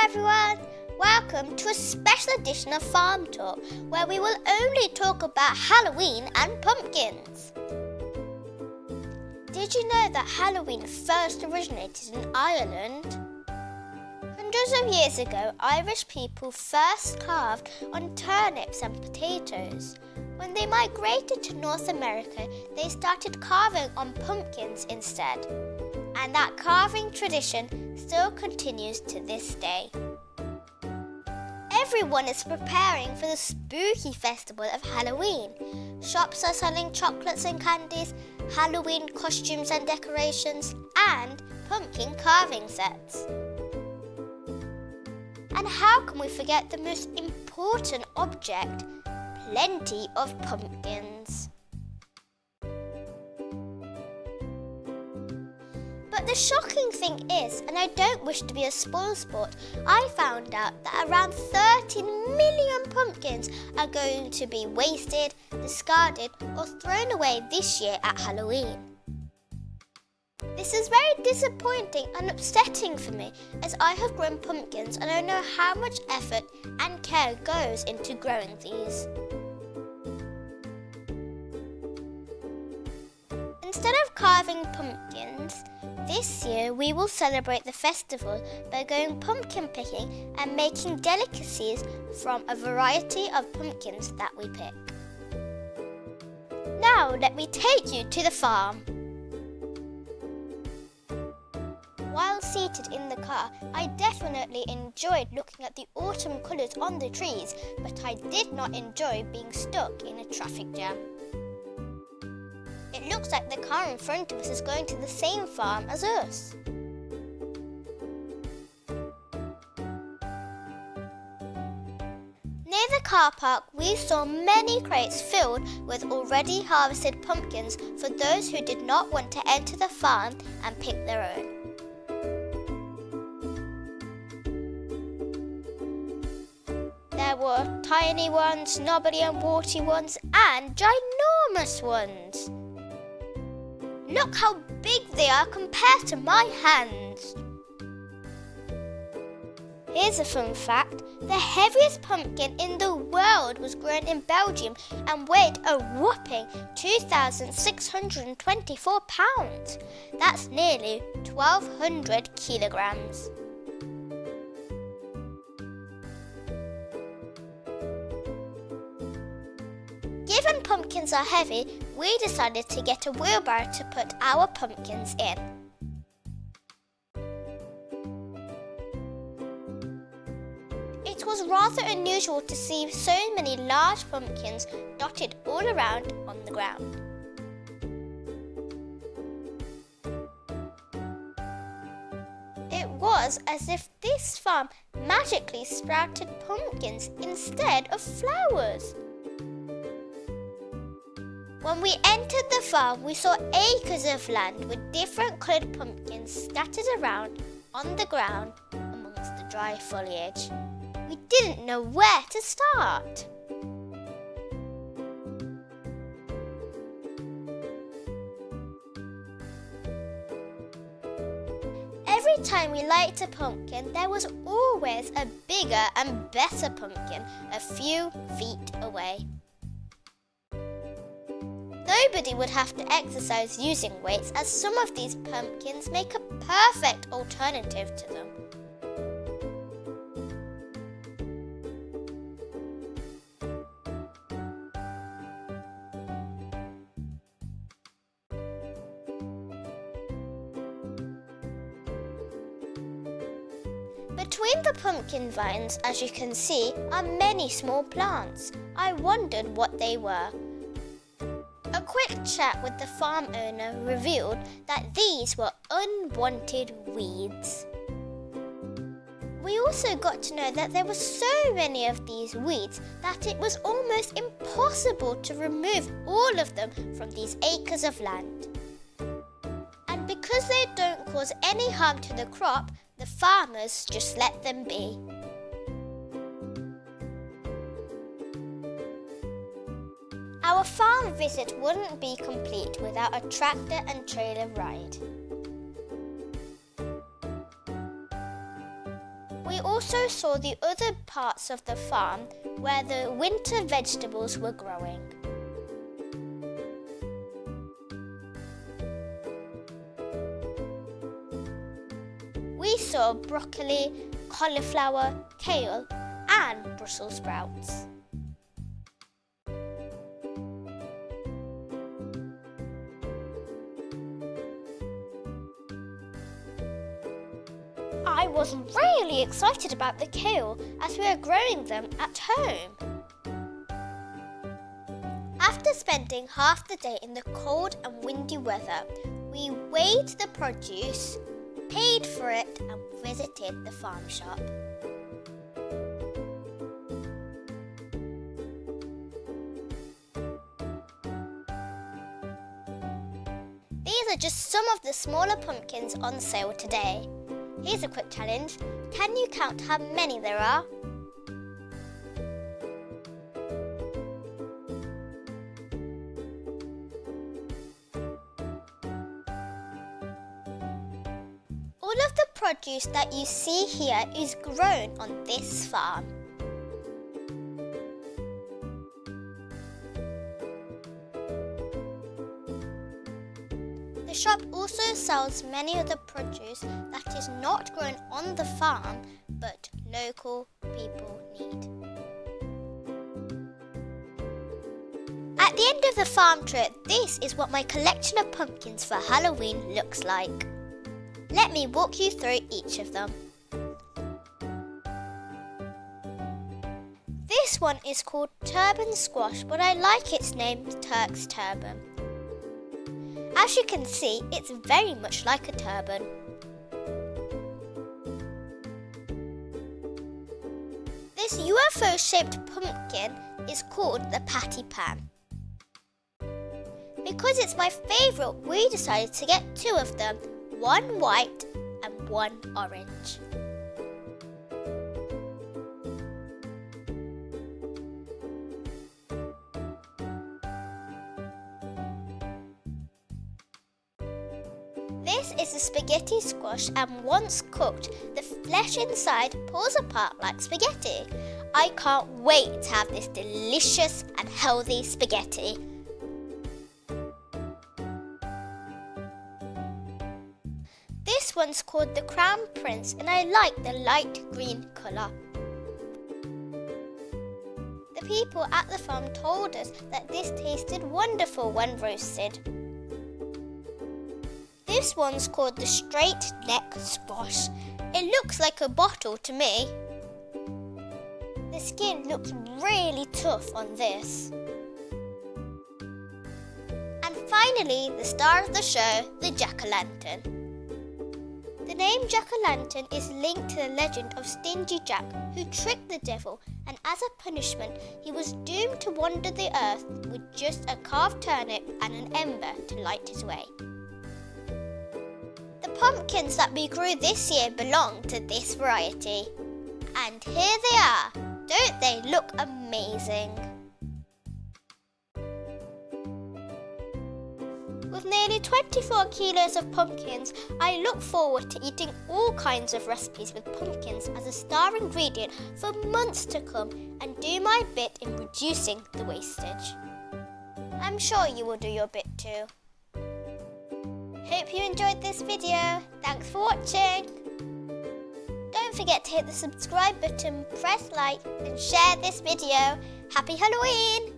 everyone! Welcome to a special edition of Farm Talk, where we will only talk about Halloween and pumpkins. Did you know that Halloween first originated in Ireland? Hundreds of years ago, Irish people first carved on turnips and potatoes. When they migrated to North America, they started carving on pumpkins instead. And that carving tradition still continues to this day. Everyone is preparing for the spooky festival of Halloween. Shops are selling chocolates and candies, Halloween costumes and decorations, and pumpkin carving sets. And how can we forget the most important object? Plenty of pumpkins. But the shocking thing is, and I don't wish to be a spoilsport, I found out that around 30 million pumpkins are going to be wasted, discarded, or thrown away this year at Halloween. This is very disappointing and upsetting for me, as I have grown pumpkins and I know how much effort and care goes into growing these. Instead of carving pumpkins, this year we will celebrate the festival by going pumpkin picking and making delicacies from a variety of pumpkins that we pick. Now let me take you to the farm. While seated in the car, I definitely enjoyed looking at the autumn colours on the trees, but I did not enjoy being stuck in a traffic jam. It looks like the car in front of us is going to the same farm as us. Near the car park, we saw many crates filled with already harvested pumpkins for those who did not want to enter the farm and pick their own. There were tiny ones, knobbly and warty ones, and ginormous ones. Look how big they are compared to my hands. Here's a fun fact. The heaviest pumpkin in the world was grown in Belgium and weighed a whopping 2,624 pounds. That's nearly 1,200 kilograms. Given pumpkins are heavy, we decided to get a wheelbarrow to put our pumpkins in. It was rather unusual to see so many large pumpkins dotted all around on the ground. It was as if this farm magically sprouted pumpkins instead of flowers. When we entered the farm, we saw acres of land with different coloured pumpkins scattered around on the ground amongst the dry foliage. We didn't know where to start. Every time we lighted a pumpkin, there was always a bigger and better pumpkin a few feet away. Nobody would have to exercise using weights, as some of these pumpkins make a perfect alternative to them. Between the pumpkin vines, as you can see, are many small plants. I wondered what they were. A quick chat with the farm owner revealed that these were unwanted weeds. We also got to know that there were so many of these weeds that it was almost impossible to remove all of them from these acres of land. And because they don't cause any harm to the crop, the farmers just let them be. Our farm visit wouldn't be complete without a tractor and trailer ride. We also saw the other parts of the farm where the winter vegetables were growing. We saw broccoli, cauliflower, kale and Brussels sprouts. I was really excited about the kale as we were growing them at home. After spending half the day in the cold and windy weather, we weighed the produce, paid for it and visited the farm shop. These are just some of the smaller pumpkins on sale today. Here's a quick challenge. Can you count how many there are? All of the produce that you see here is grown on this farm. The shop also sells many other produce that is not grown on the farm but local people need. At the end of the farm trip, this is what my collection of pumpkins for Halloween looks like. Let me walk you through each of them. This one is called turban squash, but I like its name Turk's turban. As you can see, it's very much like a turban. This UFO-shaped pumpkin is called the patty pan. Because it's my favourite, we decided to get two of them, one white and one orange. This is a spaghetti squash, and once cooked, the flesh inside pulls apart like spaghetti. I can't wait to have this delicious and healthy spaghetti. This one's called the Crown Prince, and I like the light green colour. The people at the farm told us that this tasted wonderful when roasted. This one's called the straight neck squash. It looks like a bottle to me. The skin looks really tough on this. And finally, the star of the show, the jack-o'-lantern. The name jack-o'-lantern is linked to the legend of Stingy Jack, who tricked the devil, and as a punishment, he was doomed to wander the earth with just a carved turnip and an ember to light his way. The pumpkins that we grew this year belong to this variety. And here they are. Don't they look amazing? With nearly 24 kilos of pumpkins, I look forward to eating all kinds of recipes with pumpkins as a star ingredient for months to come and do my bit in reducing the wastage. I'm sure you will do your bit too. Hope you enjoyed this video. Thanks for watching. Don't forget to hit the subscribe button, press like and share this video. Happy Halloween!